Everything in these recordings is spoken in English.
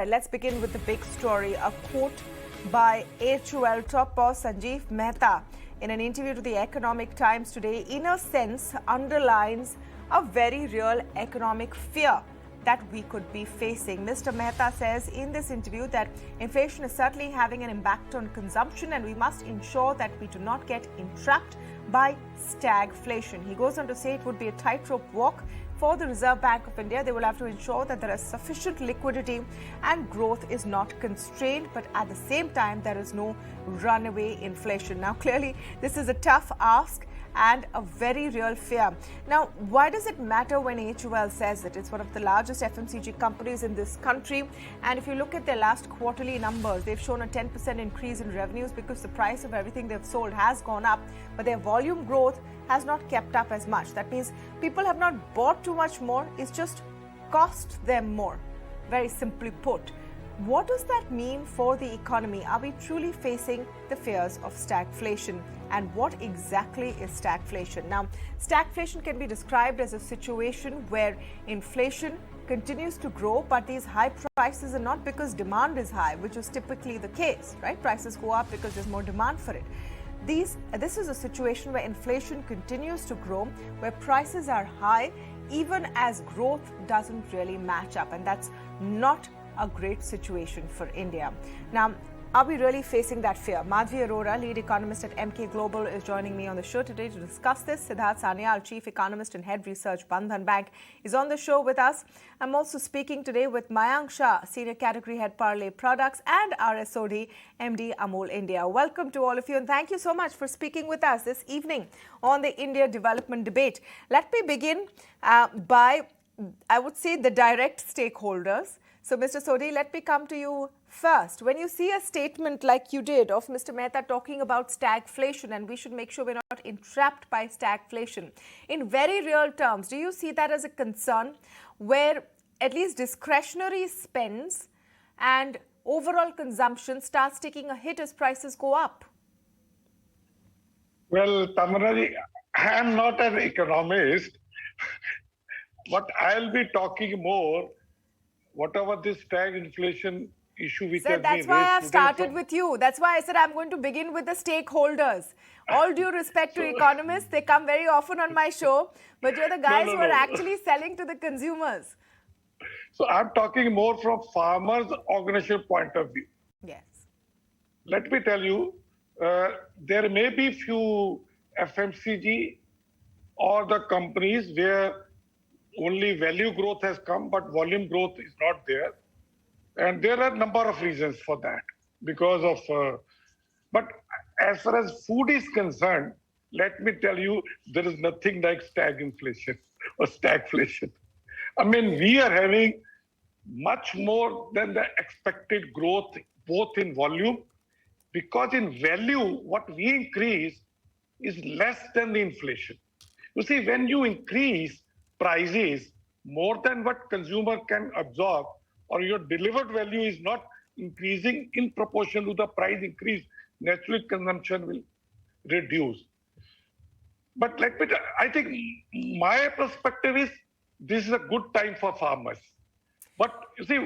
right, let's begin with the big story. A quote by HUL top boss Sanjiv Mehta in an interview to the Economic Times today, in a sense, underlines a very real economic fear that we could be facing. Mr. Mehta says in this interview that inflation is certainly having an impact on consumption and we must ensure that we do not get entrapped by stagflation. He goes on to say it would be a tightrope walk for the Reserve Bank of India. They will have to ensure that there is sufficient liquidity and growth is not constrained, but at the same time, there is no runaway inflation. Now, clearly, this is a tough ask and a very real fear. Now, why does it matter when HUL says it? It's one of the largest FMCG companies in this country. And if you look at their last quarterly numbers, they've shown a 10% increase in revenues because the price of everything they've sold has gone up, but their volume growth has not kept up as much. That means people have not bought too much more, it's just cost them more. Very simply put. What does that mean for the economy? Are we truly facing the fears of stagflation? And what exactly is stagflation? Now, stagflation can be described as a situation where inflation continues to grow, but these high prices are not because demand is high, which is typically the case, right? Prices go up because there's more demand for it. This is a situation where inflation continues to grow, where prices are high, even as growth doesn't really match up. And that's not a great situation for India. Now, are we really facing that fear? Madhavi Arora, lead economist at Emkay Global, is joining me on the show today to discuss this. Siddhartha Sanyal, chief economist and head research, Bandhan Bank, is on the show with us. I'm also speaking today with Mayank Shah, senior category head, Parle Products, and RS Sodhi, MD, Amul India. Welcome to all of you, and thank you so much for speaking with us this evening on the India development debate. Let me begin by, I would say, the direct stakeholders. So, Mr. Sodhi, let me come to you first. When you see a statement like you did of Mr. Mehta talking about stagflation, and we should make sure we're not entrapped by stagflation, in very real terms, do you see that as a concern where at least discretionary spends and overall consumption starts taking a hit as prices go up? Well, Tamarani, I am not an economist, but I'll be talking more whatever this stagflation issue which has that's been why raised I've started with you. That's why I said I'm going to begin with the stakeholders. All due respect to economists, they come very often on my show, but you're the guys who are actually selling to the consumers. So I'm talking more from farmers' organizational point of view. Yes. Let me tell you, there may be few FMCG or the companies where only value growth has come, but volume growth is not there. And there are a number of reasons for that. Because of, but as far as food is concerned, let me tell you, there is nothing like stagflation or stagflation. I mean, we are having much more than the expected growth, both in volume, because in value, what we increase is less than the inflation. You see, when you increase prices more than what consumer can absorb, or your delivered value is not increasing in proportion to the price increase, naturally consumption will reduce. But let me tell, I think my perspective is this is a good time for farmers. But you see,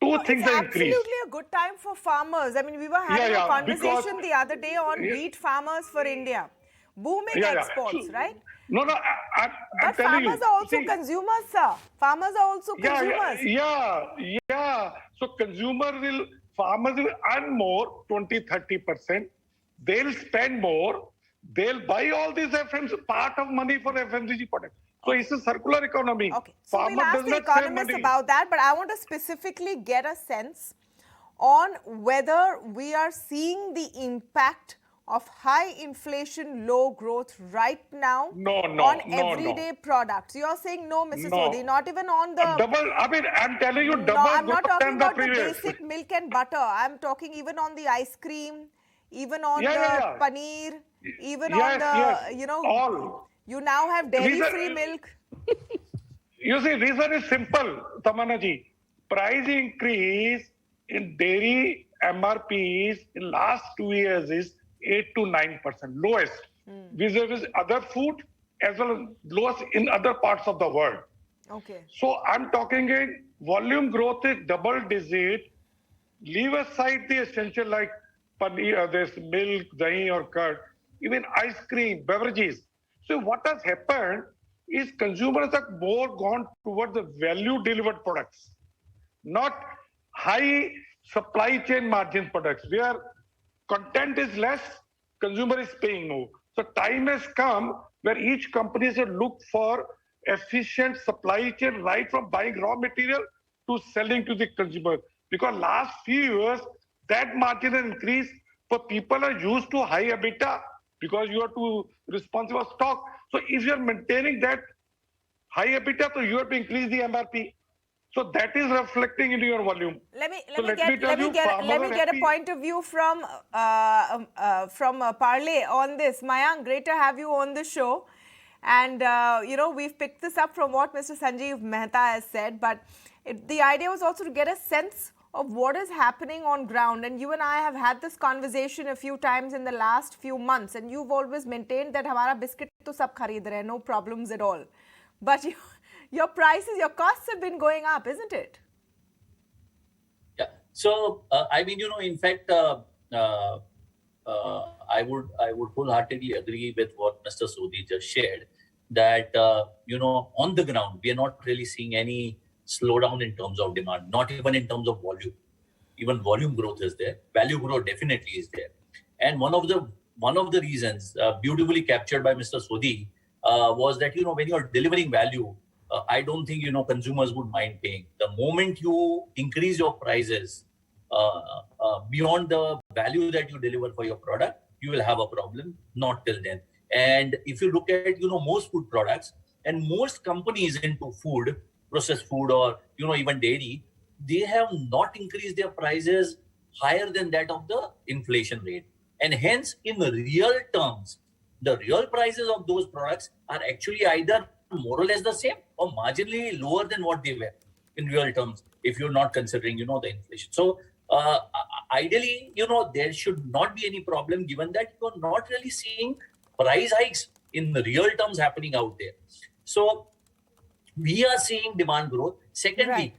two things are increased. Absolutely a good time for farmers. I mean, we were having a conversation the other day on wheat farmers for India. Booming exports, right? No, but farmers are also consumers, sir. Farmers are also consumers. So farmers will earn more, 20-30%. They'll spend more. They'll buy all these part of money for FMCG products. So it's a circular economy. Okay. So we'll ask the economists about that, but I want to specifically get a sense on whether we are seeing the impact of high inflation, low growth right now on everyday products. You're saying no, Mrs. Sodhi, not even on the... I'm telling you, double. No, I'm not talking about the basic milk and butter. I'm talking even on the ice cream, even on the paneer, even on the, you know, all. You now have dairy-free milk. You see, reason is simple, Tamanaji. Price increase in dairy MRPs in last 2 years is 8 to 9%, lowest, vis-a-vis other food as well as lowest in other parts of the world. Okay. So I'm talking volume growth is double digit Leave aside the essential like paneer, there's milk, dahi or curd, even ice cream, beverages. So what has happened is consumers have more gone towards the value delivered products, not high supply chain margin products where content is less, consumer is paying more. So time has come where each company should look for efficient supply chain right from buying raw material to selling to the consumer. Because last few years, that margin has increased, but people are used to high EBITDA because you are too responsible stock. So if you are maintaining that high EBITDA, so you have to increase the MRP. So that is reflecting into your volume. Let me So let me tell you, let me farmers are get a happy. point of view from Parle on this. Mayank, great to have you on the show. And you know, we've picked this up from what Mr. Sanjiv Mehta has said, but the idea was also to get a sense of what is happening on ground. And you and I have had this conversation a few times in the last few months, and you've always maintained that hamara biscuit to sab khareed rahe, no problems at all. But your prices, your costs have been going up, isn't it? Yeah. So I mean, in fact, I would wholeheartedly agree with what Mr. Sodhi just shared. That on the ground we are not really seeing any slowdown in terms of demand, not even in terms of volume. Even volume growth is there. Value growth definitely is there. And one of the reasons, beautifully captured by Mr. Sodhi, was that when you are delivering value, I don't think consumers would mind paying. The moment you increase your prices beyond the value that you deliver for your product, you will have a problem. Not till then. And if you look at most food products and most companies into food, processed food, or even dairy, they have not increased their prices higher than that of the inflation rate. And hence, in real terms, the real prices of those products are actually either more or less the same or marginally lower than what they were in real terms, if you're not considering, the inflation. So ideally, there should not be any problem, given that you're not really seeing price hikes in real terms happening out there. So we are seeing demand growth. Secondly,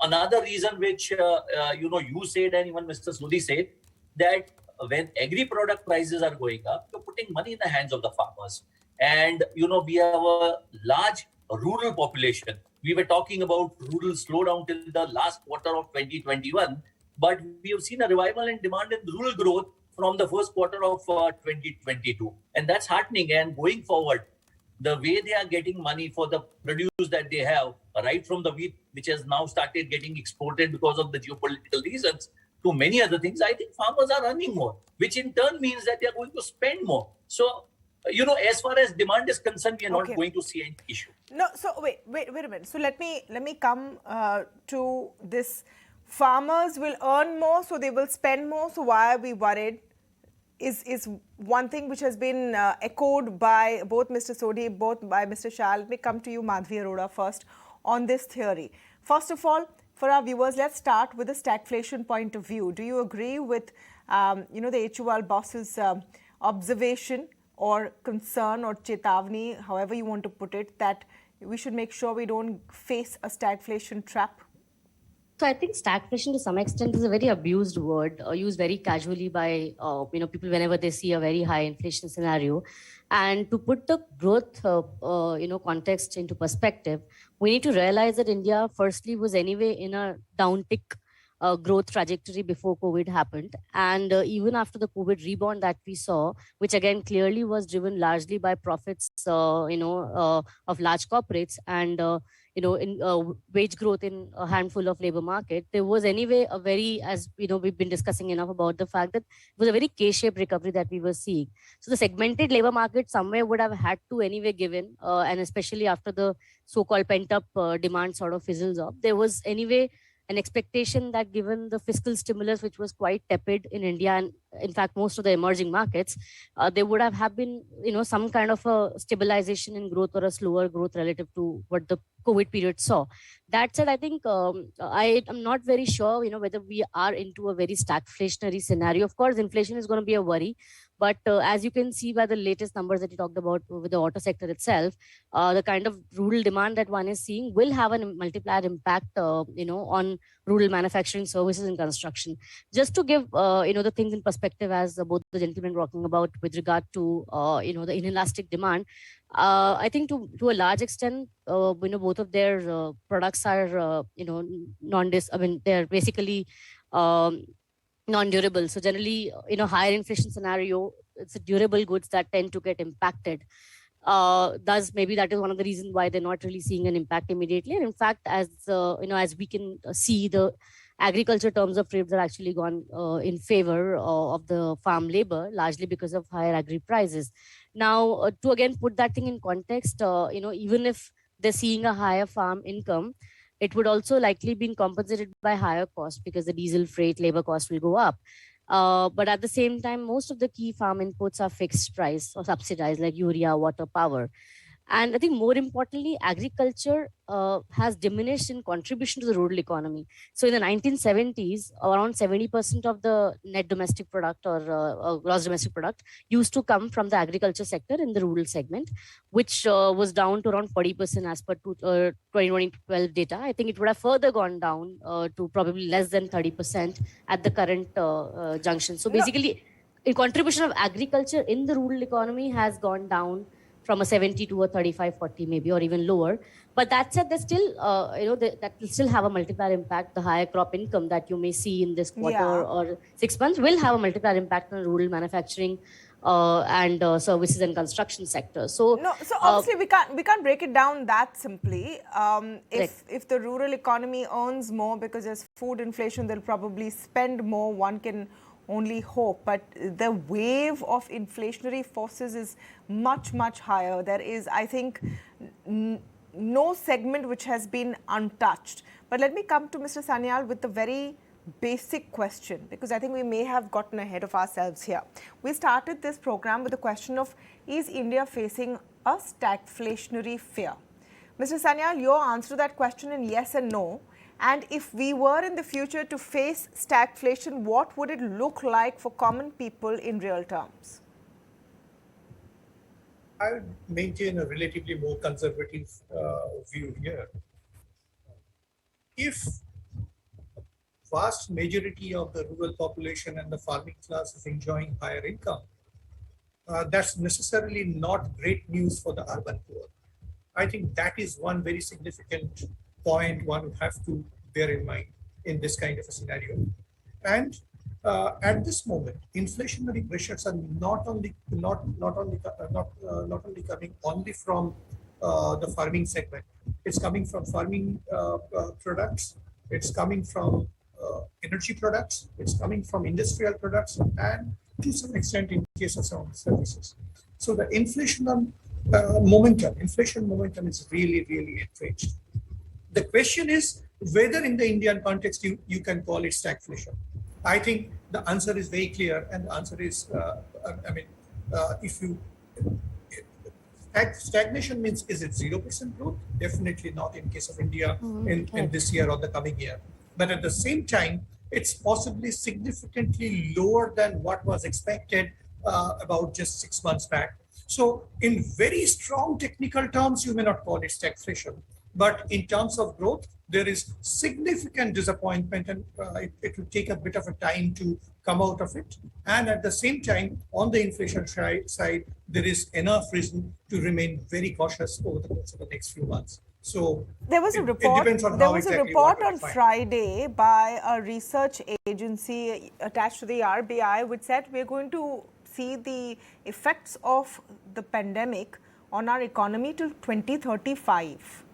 another reason which, you said and even Mr. Sodhi said, that when agri product prices are going up, you're putting money in the hands of the farmers. And, we have a large rural population. We were talking about rural slowdown till the last quarter of 2021, but we have seen a revival in demand in rural growth from the first quarter of 2022. And that's heartening. And going forward, the way they are getting money for the produce that they have, right from the wheat, which has now started getting exported because of the geopolitical reasons, to many other things, I think farmers are earning more, which in turn means that they are going to spend more. So, as far as demand is concerned, we are not going to see any issue. No, so wait a minute. So let me come to this. Farmers will earn more, so they will spend more. So why are we worried? Is one thing which has been echoed by both Mr. Sodhi, both by Mr. Shah. Let me come to you, Madhavi Arora, first on this theory. First of all, for our viewers, let's start with the stagflation point of view. Do you agree with the HUL boss's observation or concern or chetavni, however you want to put it, that we should make sure we don't face a stagflation trap? So I think stagflation to some extent is a very abused word, used very casually by people whenever they see a very high inflation scenario. And to put the growth context into perspective, we need to realize that India firstly was anyway in a downtick growth trajectory before COVID happened. And even after the COVID rebound that we saw, which again clearly was driven largely by profits of large corporates and wage growth in a handful of labor market, there was anyway a very, as we've been discussing enough about the fact that it was a very K-shaped recovery that we were seeing. So the segmented labor market somewhere would have had to anyway give in, and especially after the so-called pent-up demand sort of fizzles off, there was anyway an expectation that given the fiscal stimulus, which was quite tepid in India and in fact, most of the emerging markets, there would have been, some kind of a stabilization in growth or a slower growth relative to what the COVID period saw. That said, I think I am not very sure, whether we are into a very stagflationary scenario. Of course, inflation is going to be a worry. But as you can see by the latest numbers that you talked about with the auto sector itself, the kind of rural demand that one is seeing will have a multiplier impact, on rural manufacturing, services and construction. Just to give, the things in perspective, as both the gentlemen were talking about with regard to, the inelastic demand, I think to a large extent, both of their products are, they're basically non-durable. So generally, higher inflation scenario, it's a durable goods that tend to get impacted. Thus, maybe that is one of the reasons why they're not really seeing an impact immediately. And in fact, as we can see, the agriculture terms of trade are actually gone in favor of the farm labor, largely because of higher agri prices. Now, to again put that thing in context, even if they're seeing a higher farm income, it would also likely be compensated by higher costs because the diesel, freight, labor cost will go up. But at the same time, most of the key farm inputs are fixed price or subsidized, like urea, water, power. And I think more importantly, agriculture has diminished in contribution to the rural economy. So in the 1970s, around 70% of the net domestic product or gross domestic product used to come from the agriculture sector in the rural segment, which was down to around 40% as per 2012 data. I think it would have further gone down to probably less than 30% at the current junction. So basically, the contribution of agriculture in the rural economy has gone down from a 70 to a 35, 40 maybe, or even lower. But that said, there's still, that will still have a multiplier impact. The higher crop income that you may see in this quarter or 6 months will have a multiplier impact on rural manufacturing and services and construction sector. So obviously we can't break it down that simply. If the rural economy earns more because there's food inflation, they'll probably spend more. One can only hope, but the wave of inflationary forces is much, much higher. There is, I think, no segment which has been untouched. But let me come to Mr. Sanyal with the very basic question, because I think we may have gotten ahead of ourselves here. We started this program with the question of, is India facing a stagflationary fear? Mr. Sanyal, your answer to that question in yes and no. And if we were in the future to face stagflation, what would it look like for common people in real terms? I would maintain a relatively more conservative view here. If vast majority of the rural population and the farming class is enjoying higher income, that's necessarily not great news for the urban poor. I think that is one very significant point one would have to bear in mind in this kind of a scenario. And at this moment, inflationary pressures are not only coming only from the farming segment. It's coming from farming products. It's coming from energy products. It's coming from industrial products, and to some extent in case of some of the services. So the inflation momentum is really, really entrenched. The question is whether in the Indian context you can call it stagflation. I think the answer is very clear, and the answer is, stagnation means, is it 0% growth? Definitely not in case of India in this year or the coming year. But at the same time, it's possibly significantly lower than what was expected about just 6 months back. So in very strong technical terms, you may not call it stagflation. But in terms of growth, there is significant disappointment, and it will take a bit of a time to come out of it. And at the same time, on the inflation side, there is enough reason to remain very cautious over the course of the next few months. So there was a report on Friday by a research agency attached to the RBI, which said we're going to see the effects of the pandemic on our economy till 2035.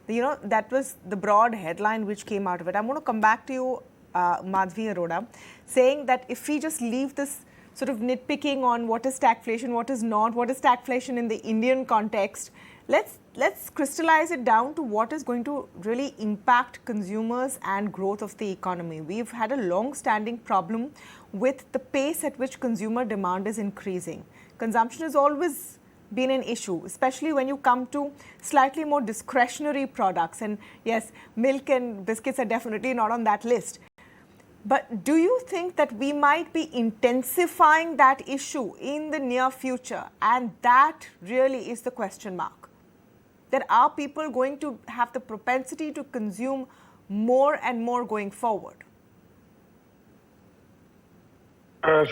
That was the broad headline which came out of it. I'm going to come back to you, Madhavi Arora, saying that if we just leave this sort of nitpicking on what is stagflation, what is not, what is stagflation in the Indian context, let's let's crystallize it down to what is going to really impact consumers and growth of the economy. We've had a long-standing problem with the pace at which consumer demand is increasing. Consumption has always been an issue, especially when you come to slightly more discretionary products. And yes, milk and biscuits are definitely not on that list. But do you think that we might be intensifying that issue in the near future? And that really is the question mark. That are people going to have the propensity to consume more and more going forward?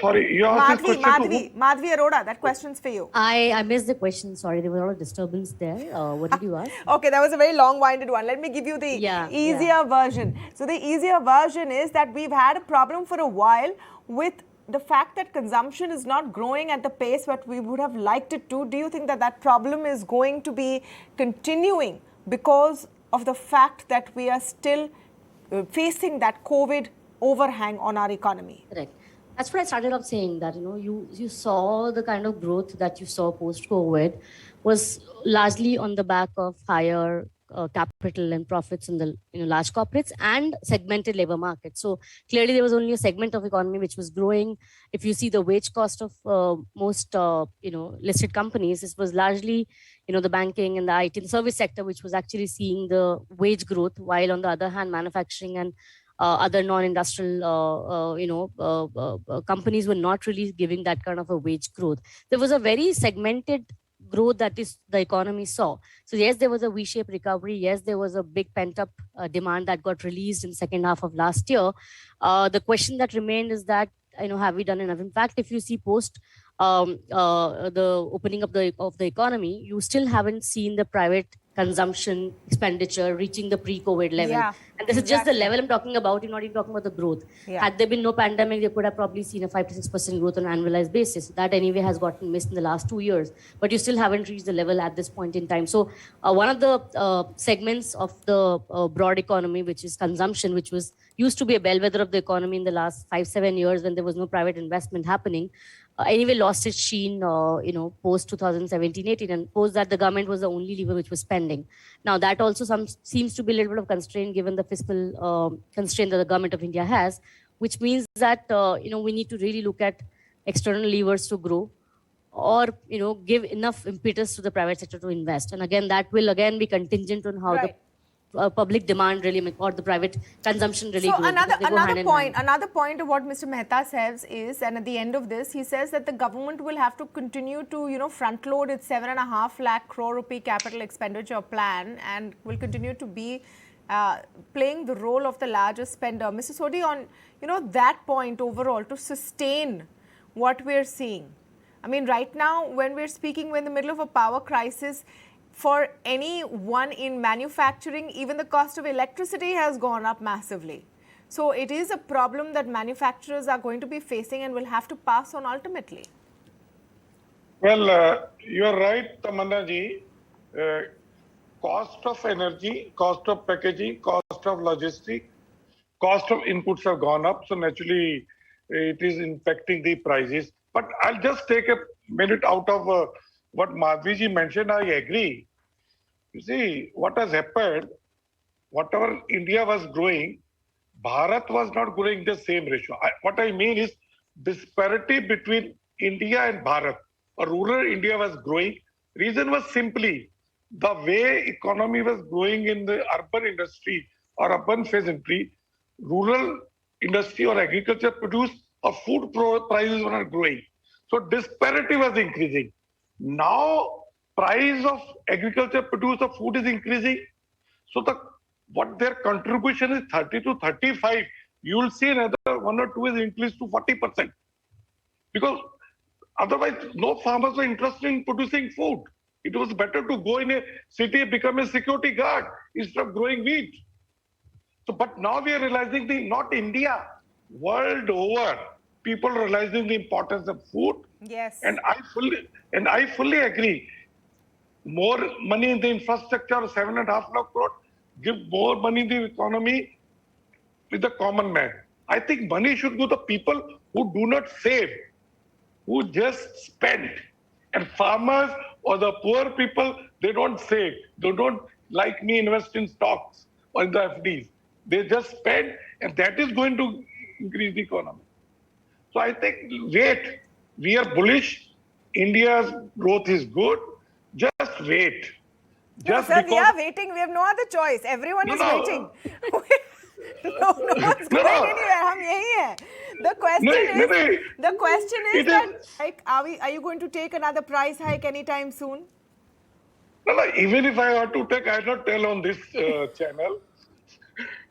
Sorry, you asked this question to Madhavi Arora, that question's for you. I missed the question. Sorry, there was a lot of disturbance there. What did you ask? Okay, that was a very long-winded one. Let me give you the easier version. So the easier version is that we've had a problem for a while with the fact that consumption is not growing at the pace that we would have liked it to. Do you think that that problem is going to be continuing because of the fact that we are still facing that COVID overhang on our economy? Correct. That's what I started off saying, that you saw the kind of growth that you saw post-COVID was largely on the back of higher capital and profits in the large corporates and segmented labor market. So clearly there was only a segment of economy which was growing. If you see the wage cost of most listed companies, this was largely the banking and the IT and service sector which was actually seeing the wage growth, while on the other hand manufacturing and other non-industrial, companies were not really giving that kind of a wage growth. There was a very segmented growth that the economy saw. So yes, there was a V-shaped recovery. Yes, there was a big pent-up demand that got released in the second half of last year. The question that remained is that, have we done enough? In fact, if you see post the opening of the economy, you still haven't seen the private consumption expenditure reaching the pre-COVID level. Yeah, and this is just the level I'm talking about. You're not even talking about the growth. Yeah. Had there been no pandemic, they could have probably seen a 5 to 6% growth on an annualized basis. That anyway has gotten missed in the last 2 years. But you still haven't reached the level at this point in time. So one of the segments of the broad economy, which is consumption, which was used to be a bellwether of the economy in the last 5-7 years when there was no private investment happening, anyway lost its sheen, post 2017-18, and post that the government was the only lever which was spending. Now that also seems to be a little bit of constraint given the fiscal constraint that the government of India has, which means that we need to really look at external levers to grow, or give enough impetus to the private sector to invest. And again, that will again be contingent on how the public demand really, or the private consumption really grows. So another point of what Mr. Mehta says is, and at the end of this, he says that the government will have to continue to, front load its 7.5 lakh crore rupee capital expenditure plan, and will continue to be playing the role of the largest spender. Mr. Sodhi, on, that point overall, to sustain what we're seeing. I mean, right now, when we're speaking, we're in the middle of a power crisis. For anyone in manufacturing, even the cost of electricity has gone up massively. So it is a problem that manufacturers are going to be facing and will have to pass on ultimately. Well, you're right, Tamanna ji. Cost of energy, cost of packaging, cost of logistics, cost of inputs have gone up. So naturally, it is impacting the prices. But I'll just take a minute out of what Madhavi ji mentioned. I agree. You see, what has happened, whatever India was growing, Bharat was not growing the same ratio. What I mean is disparity between India and Bharat. Or rural India was growing. Reason was simply the way economy was growing in the urban industry or urban peasantry, rural industry or agriculture produced or food prices were not growing. So disparity was increasing. Now price of agriculture produced of food is increasing. So what their contribution is 30 to 35, you will see another 1 or 2 is increased to 40%. Because otherwise no farmers were interested in producing food. It was better to go in a city, become a security guard instead of growing wheat. So, but now we are realizing not India, world over, people realizing the importance of food. Yes. And I fully agree. More money in the infrastructure, 7.5 lakh crore, give more money in the economy with the common man. I think money should go to people who do not save, who just spend. And farmers or the poor people, They don't save. They don't, like me, invest in stocks or in the FDs. They just spend, and that is going to increase the economy. So I think, wait, we are bullish. India's growth is good. Just wait. No, Just sir, we because, are waiting. We have no other choice. Everyone no, is no, waiting. No one's no, going no, anywhere. हम यही हैं. The no, question no, is, no. the question is It that, is, like, are you going to take another price hike anytime soon? no, no, even if I have to take, I not tell on this channel.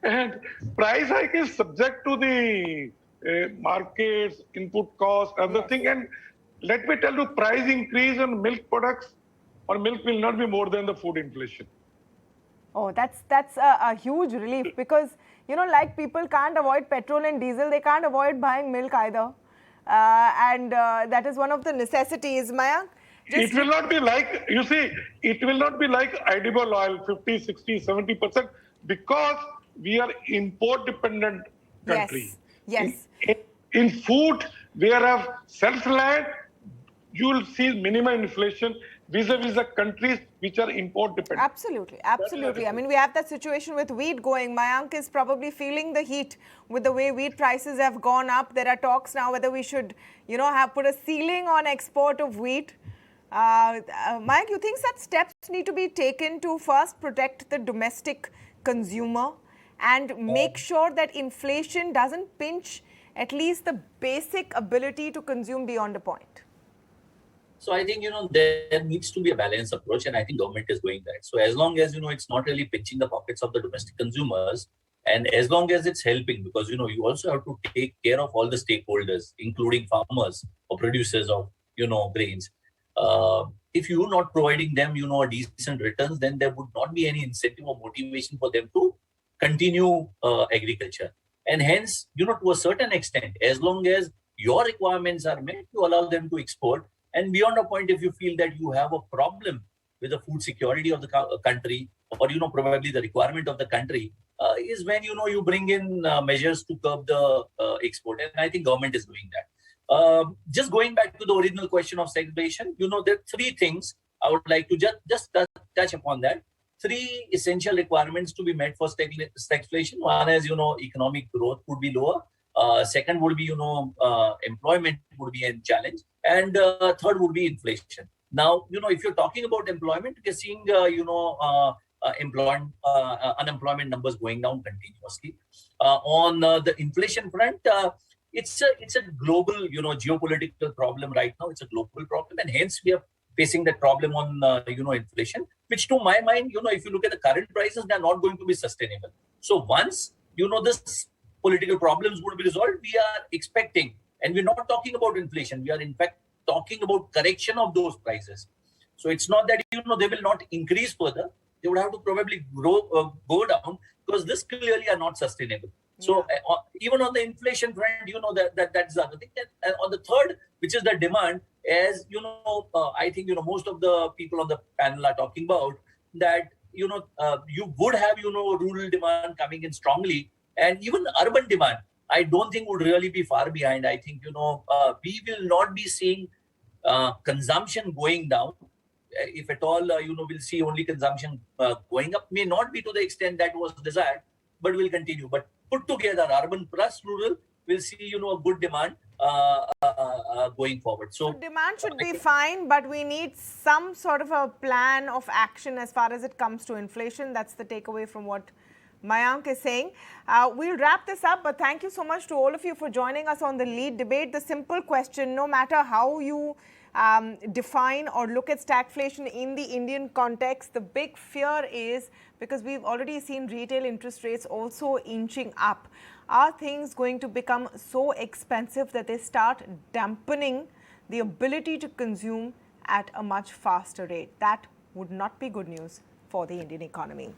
And price hike is subject to the markets, input cost, other thing. And let me tell you, price increase on milk products or milk will not be more than the food inflation. Oh, that's a huge relief because, you know, like people can't avoid petrol and diesel, they can't avoid buying milk either. And that is one of the necessities. Mayank, It will not be like, you see, it will not be like edible oil, 50, 60, 70%, because we are import dependent country. Yes. In food, we are self-reliant, you will see minimum inflation vis-a-vis the countries which are import dependent. Absolutely. I mean, we have that situation with wheat going. Mayank is probably feeling the heat with the way wheat prices have gone up. There are talks now whether we should, you know, have put a ceiling on export of wheat. Mayank, you think that steps need to be taken to first protect the domestic consumer and make sure that inflation doesn't pinch at least the basic ability to consume beyond a point? So I think, there needs to be a balanced approach, and I think government is doing that. So as long as, it's not really pinching the pockets of the domestic consumers, and as long as it's helping, because, you also have to take care of all the stakeholders, including farmers or producers of, grains. If you're not providing them, a decent returns, then there would not be any incentive or motivation for them to continue agriculture. And hence, to a certain extent, as long as your requirements are met, you allow them to export. And beyond a point, if you feel that you have a problem with the food security of the country, or, probably the requirement of the country, is when, you bring in measures to curb the export. And I think government is doing that. Just going back to the original question of stagflation, there are three things I would like to just touch upon that. Three essential requirements to be met for stagflation. One is, economic growth would be lower. Second would be, employment would be a challenge. And third would be inflation. Now, if you're talking about employment, you're seeing, unemployment numbers going down continuously. On the inflation front, it's a global, geopolitical problem right now. It's a global problem, and hence we are facing that problem on, inflation, which to my mind, if you look at the current prices, they're not going to be sustainable. So once, this political problems would be resolved, we are expecting, and we're not talking about inflation, we are in fact talking about correction of those prices. So it's not that, they will not increase further. They would have to probably go down, because this clearly are not sustainable. So even on the inflation front, that's the other thing. And on the third, which is the demand, as I think, most of the people on the panel are talking about that, you would have, rural demand coming in strongly, and even urban demand, I don't think would really be far behind. I think, we will not be seeing consumption going down. If at all, we'll see only consumption going up. May not be to the extent that was desired, but will continue. But put together, urban plus rural, we'll see, a good demand going forward. So demand should be fine, but we need some sort of a plan of action as far as it comes to inflation. That's the takeaway from what Mayank is saying. We'll wrap this up, but thank you so much to all of you for joining us on the lead debate. The simple question, no matter how you define or look at stagflation in the Indian context, the big fear is, because we've already seen retail interest rates also inching up, are things going to become so expensive that they start dampening the ability to consume at a much faster rate? That would not be good news for the Indian economy.